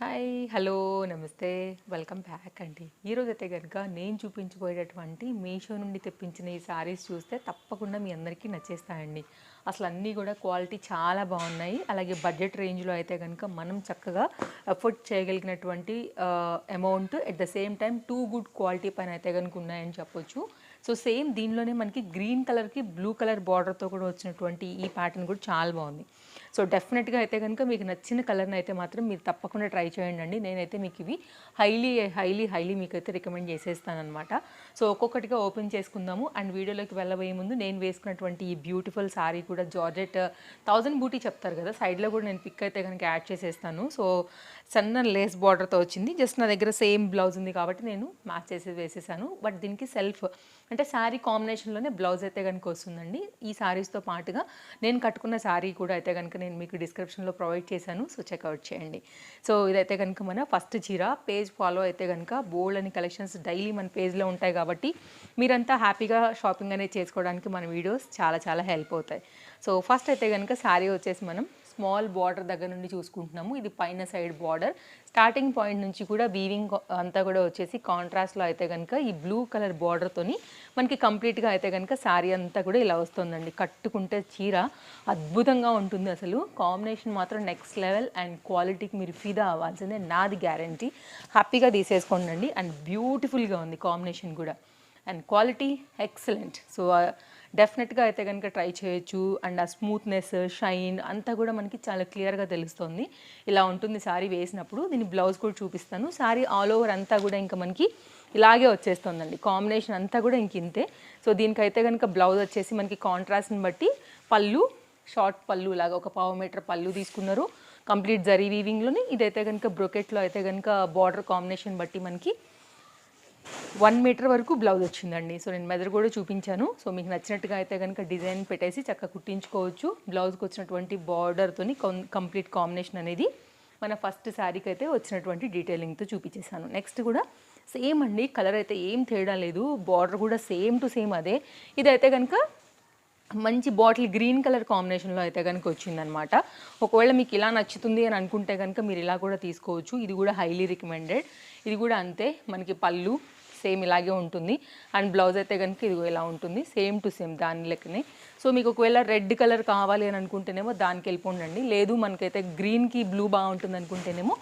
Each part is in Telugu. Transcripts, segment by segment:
హాయ్ హలో నమస్తే వెల్కమ్ బ్యాక్ అండి. ఈరోజైతే కనుక నేను చూపించబోయేటటువంటి మీషో నుండి తెప్పించిన ఈ శారీస్ చూస్తే తప్పకుండా మీ అందరికీ నచ్చేస్తాయండి. అసలు అన్నీ కూడా క్వాలిటీ చాలా బాగున్నాయి. అలాగే బడ్జెట్ రేంజ్లో అయితే కనుక మనం చక్కగా అఫోర్డ్ చేయగలిగినటువంటి amount at the same time too good quality పైన అయితే కనుక ఉన్నాయని చెప్పొచ్చు. సో సేమ్ దీనిలోనే మనకి గ్రీన్ కలర్కి బ్లూ కలర్ బార్డర్తో కూడా వచ్చినటువంటి ఈ ప్యాటర్న్ కూడా చాలా బాగుంది. సో డెఫినెట్గా అయితే కనుక మీకు నచ్చిన కలర్ని అయితే మాత్రం మీరు తప్పకుండా ట్రై చేయండి అండి. నేనైతే మీకు ఇవి హైలీ మీకైతే రికమెండ్ చేసేస్తానమాట. సో ఒక్కొక్కటిగా ఓపెన్ చేసుకుందాము. అండ్ వీడియోలోకి వెళ్ళబోయే ముందు నేను వేసుకున్నటువంటి ఈ బ్యూటిఫుల్ శారీ కూడా జార్జెట్ 1000 బూటీ చెప్తారు కదా, సైడ్లో కూడా నేను పిక్ అయితే కనుక యాడ్ చేసేస్తాను. సో సన్న లేస్ బార్డర్తో వచ్చింది. జస్ట్ నా దగ్గర సేమ్ బ్లౌజ్ ఉంది కాబట్టి నేను మ్యాచ్ చేసి వేసేసాను. బట్ దీనికి సెల్ఫ్ అంటే శారీ కాంబినేషన్లోనే బ్లౌజ్ అయితే కనుక వస్తుందండి. ఈ శారీస్తో పాటుగా నేను కట్టుకున్న శారీ కూడా అయితే కనుక నేను మీకు డిస్క్రిప్షన్లో ప్రొవైడ్ చేశాను. సో చెక్అవుట్ చేయండి. సో ఇదైతే కనుక మన ఫస్ట్ చీర. పేజ్ ఫాలో అయితే కనుక బోల్డ్ అని కలెక్షన్స్ డైలీ మన పేజ్లో ఉంటాయి కాబట్టి మీరంతా హ్యాపీగా షాపింగ్ అనేది చేసుకోవడానికి మన వీడియోస్ చాలా హెల్ప్ అవుతాయి. సో ఫస్ట్ అయితే కనుక శారీ వచ్చేసి మనం స్మాల్ బార్డర్ దగ్గర నుండి చూసుకుంటున్నాము. ఇది పైన సైడ్ బార్డర్ స్టార్టింగ్ పాయింట్ నుంచి కూడా వీవింగ్ అంతా కూడా వచ్చేసి కాంట్రాస్ట్లో అయితే కనుక ఈ బ్లూ కలర్ బార్డర్తోని మనకి కంప్లీట్గా అయితే కనుక శారీ అంతా కూడా ఇలా వస్తుందండి. కట్టుకుంటే చీర అద్భుతంగా ఉంటుంది. అసలు కాంబినేషన్ మాత్రం నెక్స్ట్ లెవెల్ అండ్ క్వాలిటీకి మీరు ఫిదా అవ్వాల్సిందే, నాది గ్యారంటీ. హ్యాపీగా తీసేసుకోండి. అండ్ బ్యూటిఫుల్గా ఉంది కాంబినేషన్ కూడా అండ్ క్వాలిటీ ఎక్సలెంట్. సో డెఫినెట్గా అయితే కనుక ట్రై చేయొచ్చు. అండ్ ఆ స్మూత్నెస్ షైన్ అంతా కూడా మనకి చాలా క్లియర్గా తెలుస్తుంది. ఇలా ఉంటుంది శారీ వేసినప్పుడు. దీని బ్లౌజ్ కూడా చూపిస్తాను. శారీ ఆల్ ఓవర్ అంతా కూడా ఇంకా మనకి ఇలాగే వచ్చేస్తుందండి. కాంబినేషన్ అంతా కూడా ఇంక ఇంతే. సో దీనికైతే కనుక బ్లౌజ్ వచ్చేసి మనకి కాంట్రాస్ట్ని బట్టి పళ్ళు షార్ట్ పళ్ళు లాగా ఒక 1/2 మీటర్ పళ్ళు తీసుకున్నారు. కంప్లీట్ జరీ వీవింగ్లోని. ఇదైతే కనుక బ్రొకెట్లో అయితే కనుక బార్డర్ కాంబినేషన్ బట్టి మనకి 1 మీటర్ వరకు బ్లౌజ్ వచ్చిందండి. సో నేను మెదడు కూడా చూపించాను. సో మీకు నచ్చినట్టుగా అయితే కనుక డిజైన్ పెట్టేసి చక్కగా కుట్టించుకోవచ్చు. బ్లౌజ్కి వచ్చినటువంటి బార్డర్తోని కంప్లీట్ కాంబినేషన్ అనేది మన ఫస్ట్ శారీకి అయితే వచ్చినటువంటి డీటెయిలింగ్తో చూపించేశాను. నెక్స్ట్ కూడా సేమ్ అండి, కలర్ అయితే ఏం తేడా లేదు. బార్డర్ కూడా సేమ్ టు సేమ్ అదే. ఇదైతే కనుక మంచి బాటిల్ గ్రీన్ కలర్ కాంబినేషన్లో అయితే కనుక వచ్చిందనమాట. ఒకవేళ మీకు ఇలా నచ్చుతుంది అని అనుకుంటే కనుక మీరు ఇలా కూడా తీసుకోవచ్చు. ఇది కూడా హైలీ రికమెండెడ్. ఇది కూడా అంతే, మనకి పళ్ళు సేమ్ ఇలాగే ఉంటుంది. అండ్ బ్లౌజ్ అయితే కనుక ఇది ఇలా ఉంటుంది, సేమ్ టు సేమ్ దాని లెక్కనే. సో మీకు ఒకవేళ రెడ్ కలర్ కావాలి అని అనుకుంటేనేమో దానికి వెళ్ళిపోండి. లేదు మనకైతే గ్రీన్కి బ్లూ బాగుంటుంది అనుకుంటేనేమో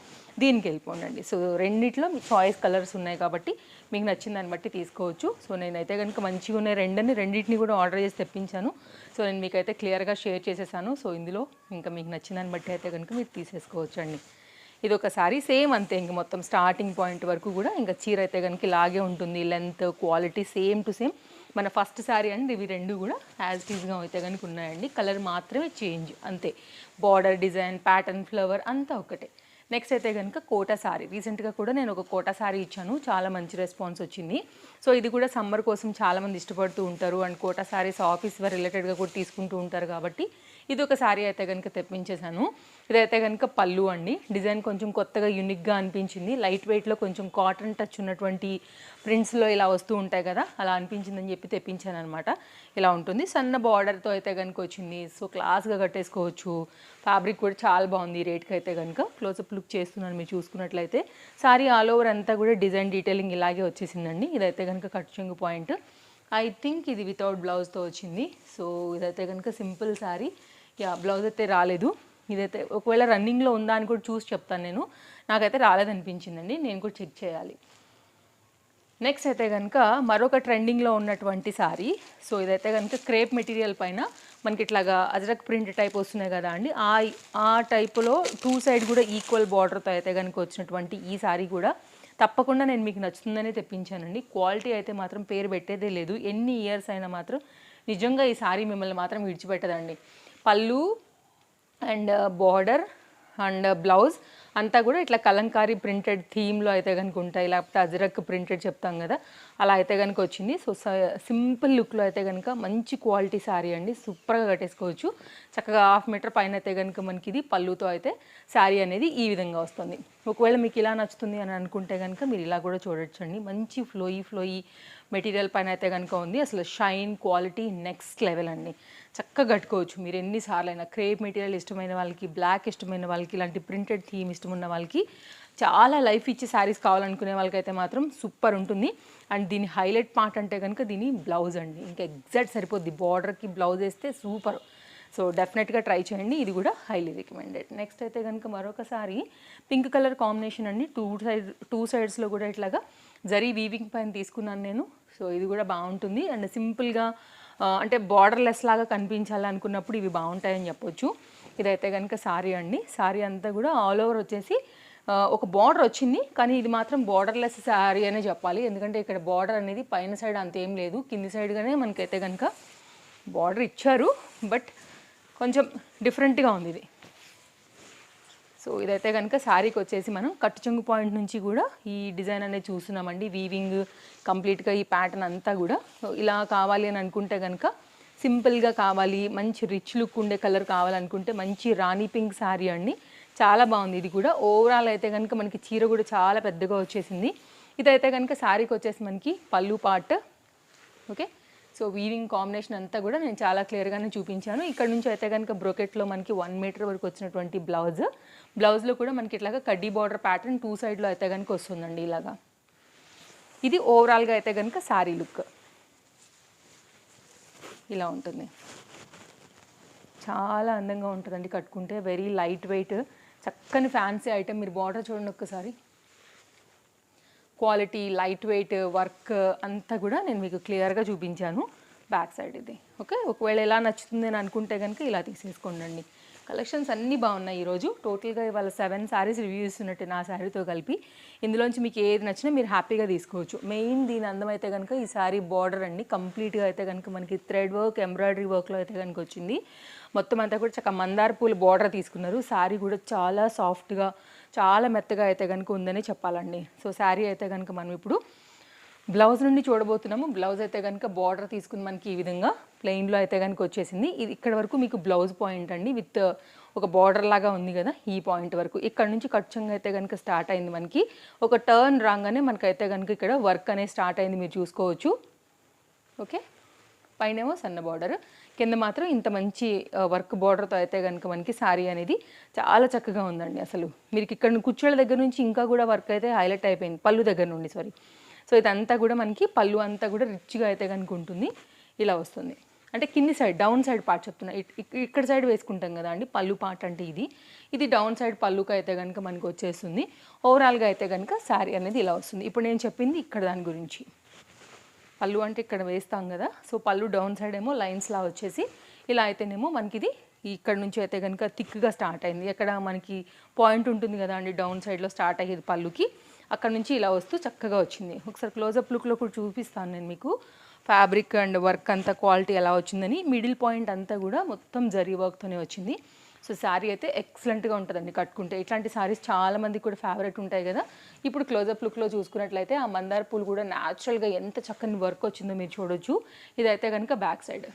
దీనికి వెళ్ళిపోండి. సో రెండిట్లో మీ చాయిస్ కలర్స్ ఉన్నాయి కాబట్టి మీకు నచ్చిన దాన్ని బట్టి తీసుకోవచ్చు. సో నేనైతే కనుక మంచిగా ఉన్నాయి రెండింటిని కూడా ఆర్డర్ చేసి తెప్పించాను. సో నేను మీకైతే క్లియర్గా షేర్ చేసేసాను. సో ఇందులో ఇంకా మీకు నచ్చిన దాన్ని బట్టి అయితే కనుక మీరు తీసేసుకోవచ్చు అండి. ఇది ఒకసారి సేమ్ అంతే, ఇంక మొత్తం స్టార్టింగ్ పాయింట్ వరకు కూడా ఇంకా చీర అయితే కనుక ఇలాగే ఉంటుంది. Length quality same to same మన ఫస్ట్ శారీ అండ్ ఇవి రెండు కూడా యాజ్ టీజ్గా అయితే కనుక ఉన్నాయండి. కలర్ మాత్రమే చేంజ్ అంతే. బార్డర్ డిజైన్ ప్యాటర్న్ ఫ్లవర్ అంతా ఒకటే. నెక్స్ట్ అయితే కనుక కోటా శారీ. రీసెంట్గా కూడా నేను ఒక కోటా శారీ ఇచ్చాను, చాలా మంచి రెస్పాన్స్ వచ్చింది. సో ఇది కూడా సమ్మర్ కోసం చాలామంది ఇష్టపడుతూ ఉంటారు. అండ్ కోటా శారీస్ ఆఫీస్ రిలేటెడ్గా కూడా తీసుకుంటూ ఉంటారు కాబట్టి ఇది ఒక శారీ అయితే కనుక తెప్పించేశాను. ఇదైతే కనుక పళ్ళు అండి. డిజైన్ కొంచెం కొత్తగా యూనిక్గా అనిపించింది. లైట్ వెయిట్లో కొంచెం కాటన్ టచ్ ఉన్నటువంటి ప్రింట్స్లో ఇలా వస్తూ ఉంటాయి కదా, అలా అనిపించిందని చెప్పి తెప్పించాను అనమాట. ఇలా ఉంటుంది, సన్న బార్డర్తో అయితే కనుక వచ్చింది. సో క్లాస్గా కట్టేసుకోవచ్చు. ఫ్యాబ్రిక్ కూడా చాలా బాగుంది ఈ రేట్కి అయితే కనుక. క్లోజప్ లుక్ చేస్తున్నాను మీరు చూసుకున్నట్లయితే. శారీ ఆల్ ఓవర్ అంతా కూడా డిజైన్ డీటెయిలింగ్ ఇలాగే వచ్చేసిందండి. ఇదైతే కనుక కట్ చెంగు పాయింట్. ఐ థింక్ ఇది వితౌట్ బ్లౌజ్తో వచ్చింది. సో ఇదైతే కనుక సింపుల్ శారీ. బ్లౌజ్ అయితే రాలేదు. ఇదైతే ఒకవేళ రన్నింగ్లో ఉందా అని కూడా చూసి చెప్తాను నేను. నాకైతే రాలేదనిపించిందండి, నేను కూడా చెక్ చేయాలి. నెక్స్ట్ అయితే కనుక మరొక ట్రెండింగ్లో ఉన్నటువంటి శారీ. సో ఇదైతే కనుక క్రేప్ మెటీరియల్ పైన మనకి ఇట్లాగా అజరక్ ప్రింట్ టైప్ వస్తున్నాయి కదా అండి, ఆ టైపులో టూ సైడ్ కూడా ఈక్వల్ బార్డర్తో అయితే కనుక వచ్చినటువంటి ఈ శారీ కూడా తప్పకుండా నేను మీకు నచ్చుతుందనే తెప్పించానండి. క్వాలిటీ అయితే మాత్రం పేరు పెట్టేదే లేదు. ఎన్ని ఇయర్స్ అయినా మాత్రం నిజంగా ఈ శారీ మిమ్మల్ని మాత్రం విడిచిపెట్టదండి. పళ్ళు అండ్ బార్డర్ అండ్ బ్లౌజ్ అంతా కూడా ఇట్లా కలంకారీ ప్రింటెడ్ థీమ్లో అయితే కనుక ఉంటాయి. లేకపోతే అజరక్ ప్రింటెడ్ చెప్తాం కదా, అలా అయితే కనుక వచ్చింది. సో సింపుల్ లుక్లో అయితే కనుక మంచి క్వాలిటీ శారీ అండి. సూపర్గా కట్టేసుకోవచ్చు. చక్కగా 1/2 మీటర్ పైన అయితే కనుక మనకి ఇది పళ్ళుతో అయితే శారీ అనేది ఈ విధంగా వస్తుంది. ఒకవేళ మీకు ఇలా నచ్చుతుంది అని అనుకుంటే కనుక మీరు ఇలా కూడా చూడొచ్చండి. మంచి ఫ్లోయి మెటీరియల్ పైన అయితే కనుక ఉంది. అసలు షైన్ క్వాలిటీ నెక్స్ట్ లెవెల్ అండి. చక్కగా కట్టుకోవచ్చు మీరు ఎన్నిసార్లు అయినా. క్రేప్ మెటీరియల్ ఇష్టమైన వాళ్ళకి, బ్లాక్ ఇష్టమైన వాళ్ళకి, ఇలాంటి ప్రింటెడ్ థీమ్ ఇష్టం ఉన్న వాళ్ళకి, చాలా లైఫ్ ఇచ్చే శారీస్ కావాలనుకునే వాళ్ళకైతే మాత్రం సూపర్ ఉంటుంది. అండ్ దీని హైలైట్ పార్ట్ అంటే కనుక దీని బ్లౌజ్ అండి. ఇంకా ఎగ్జాక్ట్ సరిపోద్ది, బార్డర్కి బ్లౌజ్ వేస్తే సూపర్. సో డెఫినెట్గా ట్రై చేయండి, ఇది కూడా హైలీ రికమెండెడ్. నెక్స్ట్ అయితే కనుక మరొకసారి పింక్ కలర్ కాంబినేషన్ అండి. టూ సైడ్స్లో కూడా ఇట్లాగా జరీ వీవింగ్ పైన తీసుకున్నాను నేను. సో ఇది కూడా బాగుంటుంది. అండ్ సింపుల్గా అంటే బార్డర్లెస్ లాగా కనిపించాలి అనుకున్నప్పుడు ఇవి బాగుంటాయని చెప్పొచ్చు. ఇదైతే కనుక సారీ అండి. సారీ అంతా కూడా ఆల్ ఓవర్ వచ్చేసి ఒక బార్డర్ వచ్చింది, కానీ ఇది మాత్రం బార్డర్లెస్ శారీ అనే చెప్పాలి. ఎందుకంటే ఇక్కడ బార్డర్ అనేది పైన సైడ్ అంతేం లేదు, కింది సైడ్గానే మనకైతే కనుక బార్డర్ ఇచ్చారు, బట్ కొంచెం డిఫరెంట్గా ఉంది ఇది. సో ఇదైతే కనుక శారీకి వచ్చేసి మనం కట్టు చెంగు పాయింట్ నుంచి కూడా ఈ డిజైన్ అనేది చూస్తున్నామండి. వీవింగ్ కంప్లీట్గా ఈ ప్యాటర్న్ అంతా కూడా ఇలా కావాలి అని అనుకుంటే కనుక, సింపుల్గా కావాలి, మంచి రిచ్ లుక్ ఉండే కలర్ కావాలనుకుంటే మంచి రాణి పింక్ శారీ అండి. చాలా బాగుంది ఇది కూడా. ఓవరాల్ అయితే కనుక మనకి చీర కూడా చాలా పెద్దగా వచ్చేసింది. ఇదైతే కనుక శారీకి వచ్చేసి మనకి పళ్ళు part. Okay, so weaving combination అంతా కూడా నేను చాలా క్లియర్గానే చూపించాను. ఇక్కడ నుంచి అయితే కనుక బ్రోకెట్లో మనకి 1 మీటర్ వరకు వచ్చినటువంటి బ్లౌజ్లో కూడా మనకి ఇట్లాగా కడ్డీ బార్డర్ ప్యాటర్న్ 2 సైడ్లో అయితే కనుక వస్తుందండి ఇలాగా. ఇది ఓవరాల్గా అయితే కనుక శారీ లుక్ ఇలా ఉంటుంది. చాలా అందంగా ఉంటుందండి కట్టుకుంటే, వెరీ లైట్ వెయిట్, చక్కని ఫ్యాన్సీ ఐటమ్. మీరు బార్డర్ చూడండి ఒక్కసారి, క్వాలిటీ, లైట్ వెయిట్, వర్క్ అంతా కూడా నేను మీకు క్లియర్గా చూపించాను. బ్యాక్ సైడ్ ఇది. ఓకే, ఒకవేళ ఎలా నచ్చుతుంది అని అనుకుంటే కనుక ఇలా తీసేసుకోండి. కలెక్షన్స్ అన్నీ బాగున్నాయి ఈరోజు. టోటల్గా ఇవాళ 7 శారీస్ రివ్యూ ఇస్తున్నట్టు నా శారీతో కలిపి. ఇందులోంచి మీకు ఏది నచ్చినా మీరు హ్యాపీగా తీసుకోవచ్చు. మెయిన్ దీని అందం అయితే కనుక ఈ శారీ బార్డర్ అండి. కంప్లీట్గా అయితే కనుక మనకి థ్రెడ్ వర్క్, ఎంబ్రాయిడరీ వర్క్లో అయితే కనుక వచ్చింది. మొత్తం అంతా కూడా చక్కగా మందార పూల బార్డర్ తీసుకున్నారు. శారీ కూడా చాలా సాఫ్ట్గా, చాలా మెత్తగా అయితే కనుక ఉందని చెప్పాలండి. సో శారీ అయితే కనుక మనం ఇప్పుడు బ్లౌజ్ నుండి చూడబోతున్నాము. బ్లౌజ్ అయితే కనుక బార్డర్ తీసుకుని మనకి ఈ విధంగా ప్లెయిన్లో అయితే కనుక వచ్చేసింది. ఇది ఇక్కడ వరకు మీకు బ్లౌజ్ పాయింట్ అండి, విత్ ఒక బార్డర్ లాగా ఉంది కదా, ఈ పాయింట్ వరకు. ఇక్కడ నుంచి కచ్చంగా అయితే కనుక స్టార్ట్ అయింది మనకి. ఒక టర్న్ రాగానే మనకైతే కనుక ఇక్కడ వర్క్ అనేది స్టార్ట్ అయింది, మీరు చూసుకోవచ్చు. ఓకే, పైనేమో సన్న బార్డర్, కింద మాత్రం ఇంత మంచి వర్క్ బార్డర్తో అయితే కనుక మనకి శారీ అనేది చాలా చక్కగా ఉందండి. అసలు మీరు ఇక్కడ కుచ్చుళ్ళ దగ్గర నుంచి ఇంకా కూడా వర్క్ అయితే హైలైట్ అయిపోయింది, పళ్ళు దగ్గర నుండి సారీ. సో ఇదంతా కూడా మనకి పళ్ళు అంతా కూడా రిచ్గా అయితే కనుక ఉంటుంది. ఇలా వస్తుంది. అంటే కింది సైడ్, డౌన్ సైడ్ పార్ట్ చెప్తున్నా. ఇక్కడ సైడ్ వేసుకుంటాం కదా అండి పళ్ళు పార్ట్ అంటే ఇది డౌన్ సైడ్ పళ్ళుకి అయితే కనుక మనకి వచ్చేస్తుంది. ఓవరాల్గా అయితే కనుక శారీ అనేది ఇలా వస్తుంది. ఇప్పుడు నేను చెప్పింది ఇక్కడ దాని గురించి. పళ్ళు అంటే ఇక్కడ వేస్తాం కదా, సో పళ్ళు డౌన్ సైడ్ ఏమో లైన్స్లా వచ్చేసి ఇలా అయితేనేమో మనకి ఇది ఇక్కడ నుంచి అయితే కనుక థిక్గా స్టార్ట్ అయింది. ఎక్కడ మనకి పాయింట్ ఉంటుంది కదా అండి డౌన్ సైడ్లో స్టార్ట్ అయ్యేది పళ్ళుకి, అక్కడ నుంచి ఇలా వస్తూ చక్కగా వచ్చింది. ఒకసారి క్లోజప్ లుక్లో కూడా చూపిస్తాను నేను మీకు ఫ్యాబ్రిక్ అండ్ వర్క్ అంతా క్వాలిటీ ఎలా వచ్చిందని. మిడిల్ పాయింట్ అంతా కూడా మొత్తం జరీ వర్క్తోనే వచ్చింది. సో శారీ అయితే ఎక్సలెంట్గా ఉంటుందండి కట్టుకుంటే. ఇట్లాంటి శారీస్ చాలామంది కూడా ఫేవరెట్ ఉంటాయి కదా. ఇప్పుడు క్లోజప్ లుక్లో చూసుకున్నట్లయితే ఆ మందార పూలు కూడా న్యాచురల్గా ఎంత చక్కని వర్క్ వచ్చిందో మీరు చూడొచ్చు. ఇదైతే కనుక బ్యాక్ సైడ్.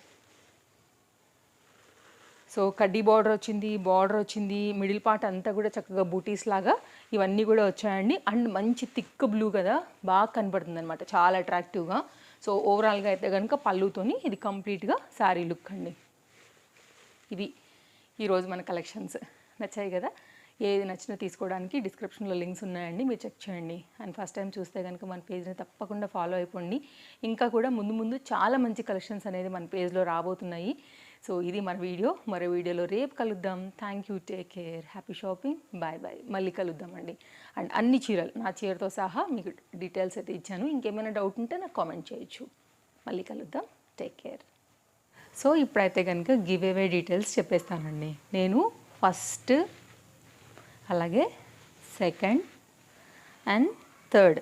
సో కడ్డీ బార్డర్ వచ్చింది, మిడిల్ పార్ట్ అంతా కూడా చక్కగా బూటీస్ లాగా ఇవన్నీ కూడా వచ్చాయండి. అండ్ మంచి థిక్ బ్లూ కదా, బాగా కనపడుతుంది అనమాట, చాలా అట్రాక్టివ్గా. సో ఓవరాల్గా అయితే కనుక పళ్ళుతోని ఇది కంప్లీట్గా శారీ లుక్ అండి. ఇది ఈరోజు మన కలెక్షన్స్. నచ్చాయి కదా? ఏది నచ్చినా తీసుకోవడానికి డిస్క్రిప్షన్లో లింక్స్ ఉన్నాయండి, మీరు చెక్ చేయండి. అండ్ ఫస్ట్ టైం చూస్తే కనుక మన పేజ్ని తప్పకుండా ఫాలో అయిపోండి. ఇంకా కూడా ముందు చాలా మంచి కలెక్షన్స్ అనేది మన పేజ్లో రాబోతున్నాయి. సో ఇది మన వీడియో. మరో వీడియోలో రేపు కలుద్దాం. Thank you, take care, happy shopping, bye bye. మళ్ళీ కలుద్దామండి. అండ్ అన్ని చీరలు, నా చీరతో సహా మీకు డీటెయిల్స్ అయితే ఇచ్చాను. ఇంకేమైనా డౌట్ ఉంటే నాకు కామెంట్ చేయొచ్చు. మళ్ళీ కలుద్దాం. Take care. సో ఇప్పుడైతే కనుక గివ్ అవే డీటెయిల్స్ చెప్పేస్తానండి. నేను ఫస్ట్, అలాగే సెకండ్ అండ్ థర్డ్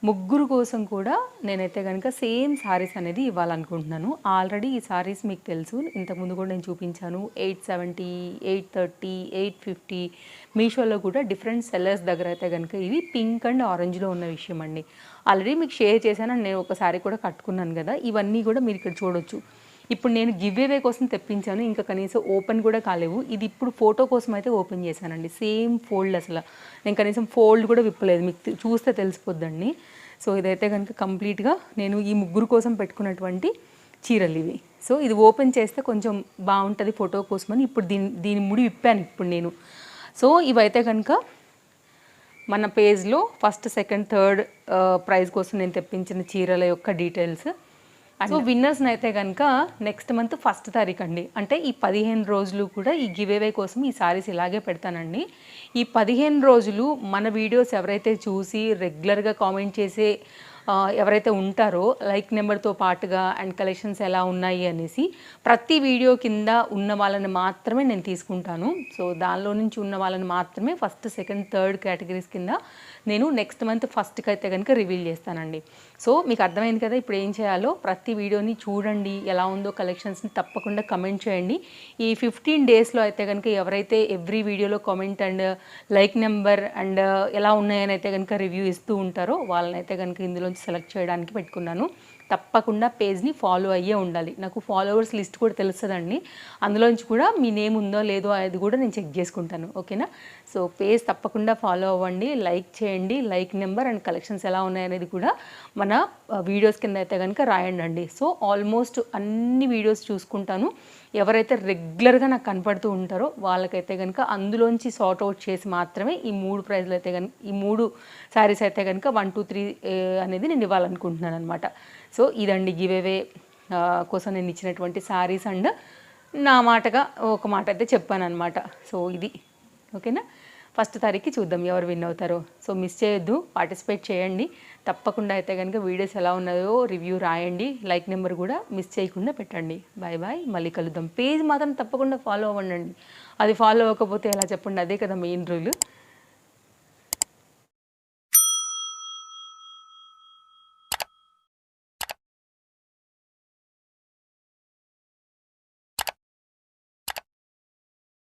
ముగ్గురు కోసం కూడా నేనైతే కనుక సేమ్ శారీస్ అనేది ఇవ్వాలనుకుంటున్నాను. ఆల్రెడీ ఈ శారీస్ మీకు తెలుసు, ఇంతకుముందు కూడా నేను చూపించాను. 870, 830, 850 మీషోలో కూడా డిఫరెంట్ సెల్లర్స్ దగ్గర అయితే కనుక ఇవి పింక్ అండ్ ఆరెంజ్లో ఉన్న విషయం అండి. ఆల్రెడీ మీకు షేర్ చేశాను, నేను ఒక శారీ కూడా కట్టుకున్నాను కదా. ఇవన్నీ కూడా మీరు ఇక్కడ చూడొచ్చు. ఇప్పుడు నేను గివ్ అవే కోసం తెప్పించాను, ఇంకా కనీసం ఓపెన్ కూడా కాలేవు. ఇది ఇప్పుడు ఫోటో కోసం అయితే ఓపెన్ చేశానండి. సేమ్ ఫోల్డ్, అసలు నేను కనీసం ఫోల్డ్ కూడా విప్పలేదు, మీకు చూస్తే తెలిసిపోద్దండి. సో ఇదైతే కనుక కంప్లీట్గా నేను ఈ ముగ్గురు కోసం పెట్టుకున్నటువంటి చీరలు ఇవి. సో ఇది ఓపెన్ చేస్తే కొంచెం బాగుంటుంది ఫోటో కోసమని ఇప్పుడు దీని ముడి విప్పాను ఇప్పుడు నేను. సో ఇవైతే కనుక మన పేజ్లో ఫస్ట్, సెకండ్, థర్డ్ ప్రైజ్ కోసం నేను తెప్పించిన చీరల యొక్క డీటెయిల్స్. సో విన్నర్స్ని అయితే కనుక నెక్స్ట్ మంత్ 1st తారీఖు అండి, అంటే ఈ 15 రోజులు కూడా ఈ గివ్ అవే కోసం ఈ సారీస్ ఇలాగే పెడతానండి. ఈ 15 రోజులు మన వీడియోస్ ఎవరైతే చూసి రెగ్యులర్గా కామెంట్ చేసే ఎవరైతే ఉంటారో లైక్ నెంబర్తో పాటుగా అండ్ కలెక్షన్స్ ఎలా ఉన్నాయి అనేసి ప్రతి వీడియో కింద ఉన్న వాళ్ళని మాత్రమే నేను తీసుకుంటాను. సో దానిలో నుంచి ఉన్న వాళ్ళని మాత్రమే ఫస్ట్, సెకండ్, థర్డ్ కేటగిరీస్ కింద నేను నెక్స్ట్ మంత్ 1st అయితే కనుక రివీల్ చేస్తానండి. సో మీకు అర్థమైంది కదా ఇప్పుడు ఏం చేయాలో. ప్రతి వీడియోని చూడండి, ఎలా ఉందో కలెక్షన్స్ని తప్పకుండా కమెంట్ చేయండి. ఈ 15 డేస్లో అయితే కనుక ఎవరైతే ఎవ్రీ వీడియోలో comment and like number and ఎలా ఉన్నాయని అయితే కనుక రివ్యూ ఇస్తూ ఉంటారో వాళ్ళనైతే కనుక ఇందులో సెలెక్ట్ చేయడానికి పెట్టుకున్నాను. తప్పకుండా పేజ్ని ఫాలో అయ్యే ఉండాలి. నాకు ఫాలోవర్స్ లిస్ట్ కూడా తెలుస్తుందండి, అందులోంచి కూడా మీ నేమ్ ఉందో లేదో అది కూడా నేను చెక్ చేసుకుంటాను. ఓకేనా? సో పేజ్ తప్పకుండా ఫాలో అవ్వండి, లైక్ చేయండి. లైక్ నెంబర్ అండ్ కలెక్షన్స్ ఎలా ఉన్నాయనేది కూడా మన వీడియోస్ కింద అయితే కనుక రాయండి. సో ఆల్మోస్ట్ అన్ని వీడియోస్ చూసుకుంటాను. ఎవరైతే రెగ్యులర్గా నాకు కనపడుతూ ఉంటారో వాళ్ళకైతే కనుక అందులోంచి సార్ట్ అవుట్ చేసి మాత్రమే ఈ 3 ప్రైజ్లు అయితే కనుక ఈ 3 శారీస్ అయితే కనుక 1, 2, 3 అనేది నేను ఇవ్వాలనుకుంటున్నాను అనమాట. సో ఇదండి గివ్ అవే కోసం నేను ఇచ్చినటువంటి శారీస్ అండ్ నా మాటగా ఒక మాట అయితే చెప్పాను అనమాట. సో ఇది ఓకేనా? 1st తారీఖుకి చూద్దాం ఎవరు విన్ అవుతారో. సో మిస్ చేయొద్దు, పార్టిసిపేట్ చేయండి తప్పకుండా. అయితే కనుక వీడియోస్ ఎలా ఉన్నాయో రివ్యూ రాయండి, లైక్ నెంబర్ కూడా మిస్ చేయకుండా పెట్టండి. బాయ్ బాయ్, మళ్ళీ కలుద్దాం. పేజ్ మాత్రం తప్పకుండా ఫాలో అవ్వండి. అది ఫాలో అవ్వకపోతే ఎలా చెప్పండి, అదే కదా మెయిన్ రూల్.